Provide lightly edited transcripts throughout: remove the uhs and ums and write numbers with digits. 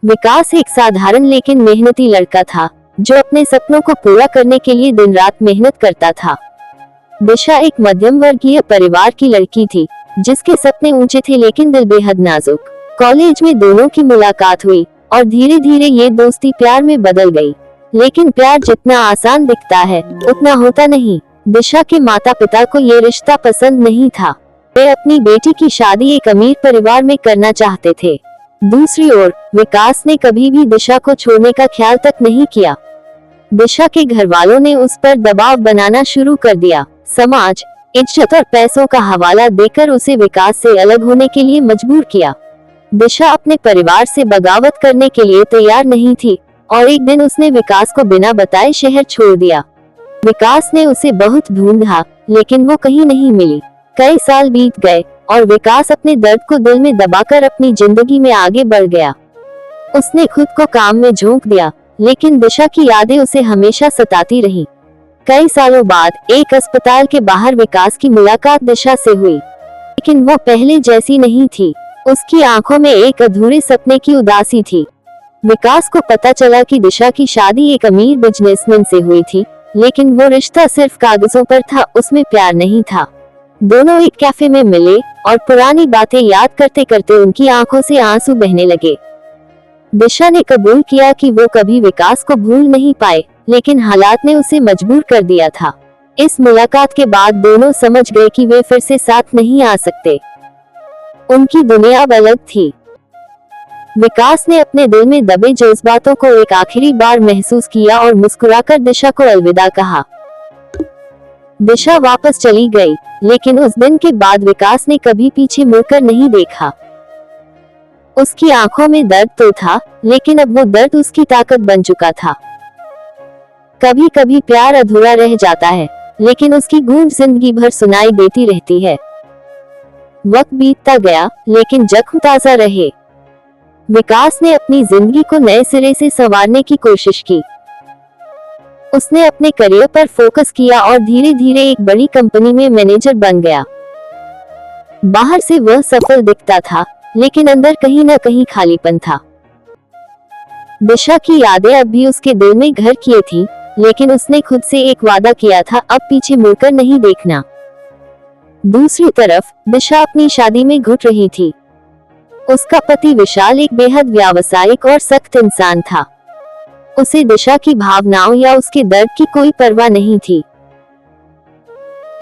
विकास एक साधारण लेकिन मेहनती लड़का था जो अपने सपनों को पूरा करने के लिए दिन रात मेहनत करता था। दिशा एक मध्यम वर्गीय परिवार की लड़की थी जिसके सपने ऊंचे थे लेकिन दिल बेहद नाजुक। कॉलेज में दोनों की मुलाकात हुई और धीरे धीरे ये दोस्ती प्यार में बदल गई। लेकिन प्यार जितना आसान दिखता है उतना होता नहीं। दिशा के माता पिता को ये रिश्ता पसंद नहीं था। वे अपनी बेटी की शादी एक अमीर परिवार में करना चाहते थे। दूसरी ओर विकास ने कभी भी दिशा को छोड़ने का ख्याल तक नहीं किया। दिशा के घर वालों ने उस पर दबाव बनाना शुरू कर दिया। समाज, इज्जत और पैसों का हवाला देकर उसे विकास से अलग होने के लिए मजबूर किया। दिशा अपने परिवार से बगावत करने के लिए तैयार नहीं थी और एक दिन उसने विकास को बिना बताए शहर छोड़ दिया। विकास ने उसे बहुत ढूंढा लेकिन वो कहीं नहीं मिली। कई साल बीत गए और विकास अपने दर्द को दिल में दबाकर अपनी जिंदगी में आगे बढ़ गया। उसने खुद को काम में झोंक दिया लेकिन दिशा की यादें उसे हमेशा सताती रही। कई सालों बाद एक अस्पताल के बाहर विकास की मुलाकात दिशा से हुई, लेकिन वो पहले जैसी नहीं थी। उसकी आंखों में एक अधूरे सपने की उदासी थी। विकास को पता चला कि दिशा की शादी एक अमीर बिजनेसमैन से हुई थी, लेकिन वो रिश्ता सिर्फ कागजों पर था, उसमें प्यार नहीं था। दोनों एक कैफे में मिले और पुरानी बातें याद करते करते उनकी आंखों से आंसू बहने लगे। दिशा ने कबूल किया कि वो कभी विकास को भूल नहीं पाए, लेकिन हालात ने उसे मजबूर कर दिया था। इस मुलाकात के बाद दोनों समझ गए कि वे फिर से साथ नहीं आ सकते। उनकी दुनिया अब अलग थी। विकास ने अपने दिल में दबे जज्बातों को एक आखिरी बार महसूस किया और मुस्कुराकर दिशा को अलविदा कहा। दिशा वापस चली गई, लेकिन उस दिन के बाद विकास ने कभी पीछे मुड़कर नहीं देखा। उसकी आंखों में दर्द तो था, लेकिन अब वो दर्द उसकी ताकत बन चुका था। कभी कभी प्यार अधूरा रह जाता है, लेकिन उसकी गूंज जिंदगी भर सुनाई देती रहती है। वक्त बीतता गया, लेकिन जख्म ताजा रहे। विकास ने अपनी जिंदगी को नए सिरे से संवारने की कोशिश की। उसने अपने करियर पर फोकस किया और धीरे धीरे एक बड़ी कंपनी में मैनेजर बन गया। बाहर से वह सफल दिखता था, लेकिन अंदर कहीं न कहीं खालीपन था। दिशा की यादें अब भी उसके दिल में घर किए थी, लेकिन उसने खुद से एक वादा किया था, अब पीछे मुड़कर नहीं देखना। दूसरी तरफ दिशा अपनी शादी में घुट रही थी। उसका पति विशाल एक बेहद व्यावसायिक और सख्त इंसान था। उसे दिशा की भावनाओं या उसके दर्द की कोई परवाह नहीं थी।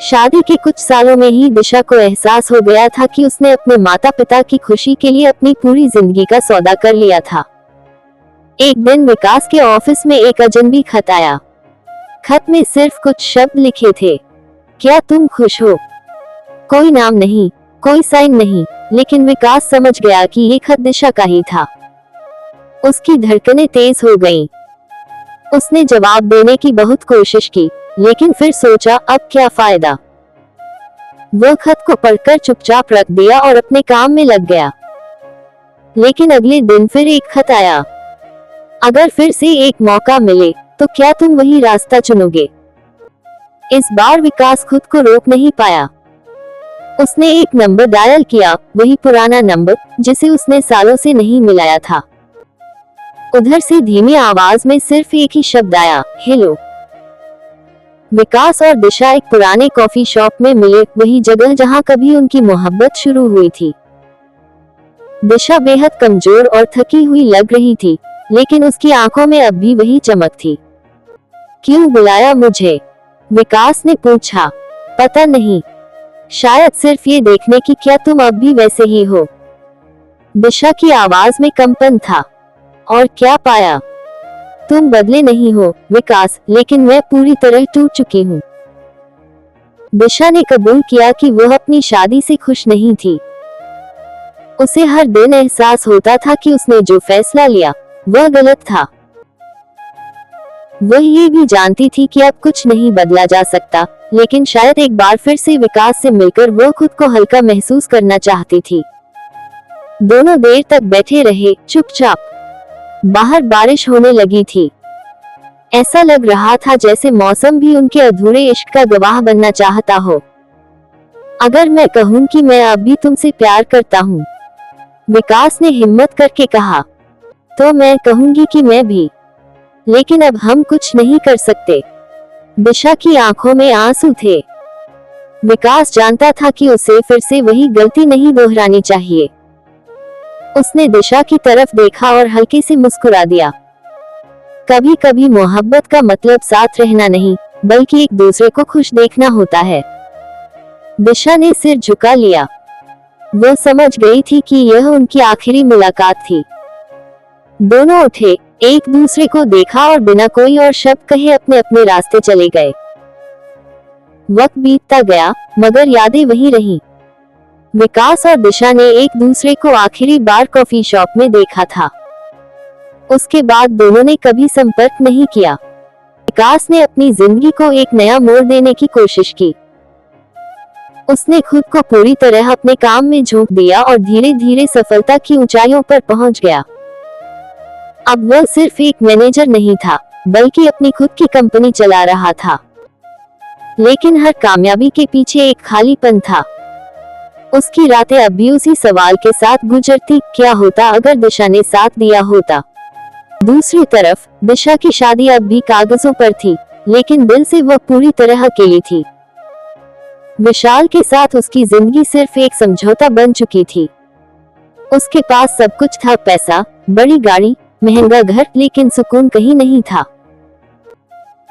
शादी के कुछ सालों में ही दिशा को एहसास हो गया था कि उसने अपने माता पिता की खुशी के लिए अपनी पूरी जिंदगी का सौदा कर लिया था। एक दिन विकास के ऑफिस में एक अजनबी खत आया। खत में सिर्फ कुछ शब्द लिखे थे, क्या तुम खुश हो? कोई नाम नहीं, कोई साइन नहीं, लेकिन विकास समझ गया कि ये खत दिशा का ही था। उसकी धड़कनें तेज हो गईं। उसने जवाब देने की बहुत कोशिश की, लेकिन फिर सोचा, अब क्या फायदा। वो खत को पढ़कर चुपचाप रख दिया और अपने काम में लग गया। लेकिन अगले दिन फिर एक खत आया। अगर फिर से एक मौका मिले तो क्या तुम वही रास्ता चुनोगे? इस बार विकास खुद को रोक नहीं पाया। उसने एक नंबर डायल किया, वही पुराना नंबर जिसे उसने सालों से नहीं मिलाया था। उधर से धीमी आवाज में सिर्फ एक ही शब्द आया, हेलो। विकास और दिशा एक पुराने कॉफी शॉप में मिले, वही जगह जहां कभी उनकी मोहब्बत शुरू हुई थी। दिशा बेहद कमजोर और थकी हुई लग रही थी, लेकिन उसकी आंखों में अब भी वही चमक थी। क्यों बुलाया मुझे? विकास ने पूछा। पता नहीं, शायद सिर्फ ये देखने की क्या तुम अब भी वैसे ही हो। दिशा की आवाज में कंपन था। और क्या पाया? तुम बदले नहीं हो विकास, लेकिन मैं पूरी तरह टूट चुकी हूँ। दिशा ने कबूल किया कि वह अपनी शादी से खुश नहीं थी। उसे हर दिन एहसास होता था कि उसने जो फैसला लिया वह गलत था। वह ये भी जानती थी कि अब कुछ नहीं बदला जा सकता, लेकिन शायद एक बार फिर से विकास से मिलकर वह खुद को हल्का महसूस करना चाहती थी। दोनों देर तक बैठे रहे, चुपचाप। बाहर बारिश होने लगी थी। ऐसा लग रहा था जैसे मौसम भी उनके अधूरे इश्क का गवाह बनना चाहता हो। अगर मैं कहूं कि मैं अब भी तुमसे प्यार करता हूं, विकास ने हिम्मत करके कहा, तो मैं कहूंगी कि मैं भी, लेकिन अब हम कुछ नहीं कर सकते। दिशा की आंखों में आंसू थे। विकास जानता था कि उसे फिर से वही गलती नहीं दोहरानी चाहिए। उसने दिशा की तरफ देखा और हल्के से मुस्कुरा दिया। कभी कभी मोहब्बत का मतलब साथ रहना नहीं, बल्कि एक दूसरे को खुश देखना होता है। दिशा ने सिर झुका लिया। वो समझ गई थी कि यह उनकी आखिरी मुलाकात थी। दोनों उठे, एक दूसरे को देखा और बिना कोई और शब्द कहे अपने अपने रास्ते चले गए। वक्त बीतता गया, मगर यादें वही रहीं। विकास और दिशा ने एक दूसरे को आखिरी बार कॉफी शॉप में देखा था। उसके बाद दोनों ने कभी संपर्क नहीं किया। विकास ने अपनी जिंदगी को एक नया मोड़ देने की कोशिश की। उसने खुद को पूरी तरह अपने काम में झोंक दिया और धीरे धीरे सफलता की ऊंचाइयों पर पहुंच गया। अब वह सिर्फ एक मैनेजर नहीं था, बल्कि अपनी खुद की कंपनी चला रहा था। लेकिन हर कामयाबी के पीछे एक खालीपन था। उसकी रातें अब भी उसी सवाल के साथ गुजरती, क्या होता अगर दिशा ने साथ दिया होता। दूसरी तरफ दिशा की शादी अब भी कागजों पर थी, लेकिन दिल से वह पूरी तरह अकेली थी। विशाल के साथ उसकी जिंदगी सिर्फ एक समझौता बन चुकी थी। उसके पास सब कुछ था, पैसा, बड़ी गाड़ी, महंगा घर, लेकिन सुकून कहीं नहीं था।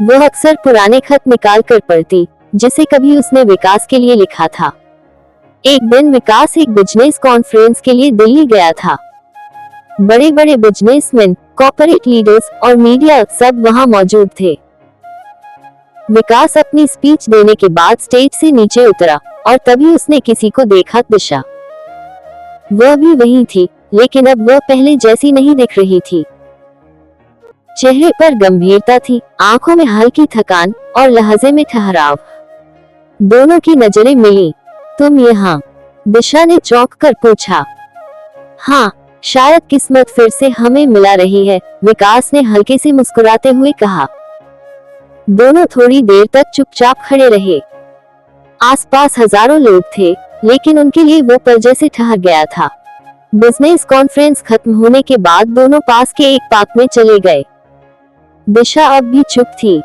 वह अक्सर पुराने खत निकाल कर पढ़ती, जिसे कभी उसने विकास के लिए लिखा था। एक दिन विकास एक बिजनेस कॉन्फ्रेंस के लिए दिल्ली गया था। बड़े बड़े बिजनेसमैन, कॉर्पोरेट लीडर्स और मीडिया सब वहां मौजूद थे। विकास अपनी स्पीच देने के बाद स्टेज से नीचे उतरा और तभी उसने किसी को देखा, दिशा। वह भी वही थी, लेकिन अब वह पहले जैसी नहीं दिख रही थी। चेहरे पर गंभीरता थी, आंखों में हल्की थकान और लहजे में ठहराव। दोनों की नजरें मिली। तुम यहाँ? दिशा ने चौंक कर पूछा। हाँ, शायद किस्मत फिर से हमें मिला रही है, विकास ने हल्के से मुस्कुराते हुए कहा। दोनों थोड़ी देर तक चुपचाप खड़े रहे। आसपास हजारों लोग थे, लेकिन उनके लिए वो पल जैसे ठहर गया था। बिजनेस कॉन्फ्रेंस खत्म होने के बाद दोनों पास के एक पार्क में चले गए। दिशा अब भी चुप थी।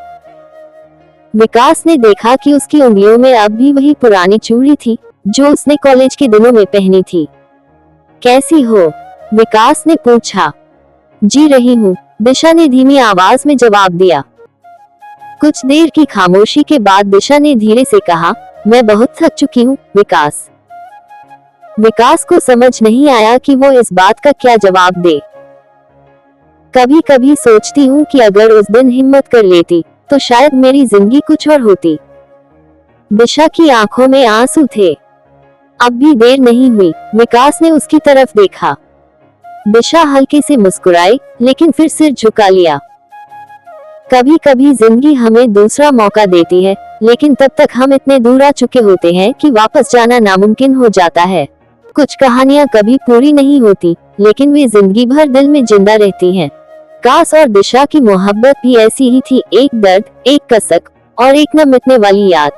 विकास ने देखा कि उसकी उंगलियों में अब भी वही पुरानी चूड़ी थी, जो उसने कॉलेज के दिनों में पहनी थी। कैसी हो? विकास ने पूछा। जी रही हूँ, दिशा ने धीमी आवाज में जवाब दिया। कुछ देर की खामोशी के बाद दिशा ने धीरे से कहा, मैं बहुत थक चुकी हूँ, विकास। विकास को समझ नहीं आया कि वो इस बात का क्या जवाब दे। कभी कभी सोचती हूँ कि अगर उस दिन हिम्मत कर लेती, तो शायद मेरी जिंदगी कुछ और होती। दिशा की आंखों में आंसू थे। अब भी देर नहीं हुई, विकास ने उसकी तरफ देखा। दिशा हल्के से मुस्कुराई, लेकिन फिर सिर झुका लिया। कभी कभी जिंदगी हमें दूसरा मौका देती है, लेकिन तब तक हम इतने दूर आ चुके होते हैं कि वापस जाना नामुमकिन हो जाता है। कुछ कहानियां कभी पूरी नहीं होती, लेकिन वे जिंदगी भर दिल में जिंदा रहती हैं। विकास और दिशा की मोहब्बत भी ऐसी ही थी, एक दर्द, एक कसक और एक न मिटने वाली याद।